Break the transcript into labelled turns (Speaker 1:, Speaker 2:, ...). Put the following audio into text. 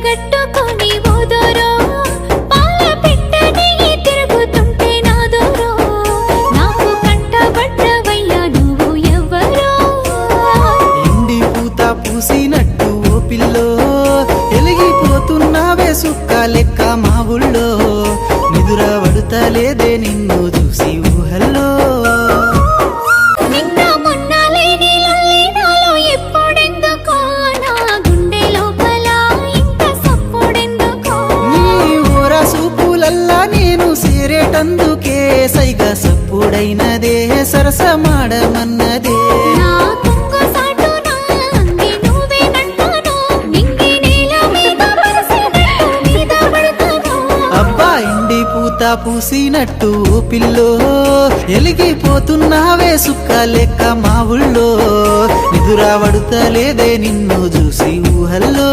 Speaker 1: కట్టగట్టుకొని ఓదోరో పాల పిట్టని తిరుగుతుంటే నాదోరో నాకు కంటబడ్డవయ్యా నువ్వు ఎవ్వరో
Speaker 2: ఎండి పూత పూసినట్టు ఓ పిల్లో ఎలిగిపోతున్నావే సుక్క లెక్క మా ఊళ్ళో నిదుర పడుతలేదే నిన్ను చూసి ఊహల్లో
Speaker 1: నిన్న మొన్న లేని లొల్లి నాలో ఎప్పుడెందుకో నా గుండె లోపల ఇంత సప్పుడెందుకో
Speaker 2: నీ ఊర సూపులల్లా నేను సేరేటందుకే సైగా సప్పుడైనదే సరసమాడమన్నదే
Speaker 1: నా కొంగు సాటున అంగి నువ్వేనంటాను నింగి నేల మీద పరసినట్టు మీద పడతాను
Speaker 2: అబ్బా ఎండి పూత పూసినట్టు ఓ పిల్లో ఎలిగిపోతున్నావే సుక్క లెక్క మా ఊళ్ళో నిదుర పడుతలేదే నిన్ను చూసి ఊహల్లో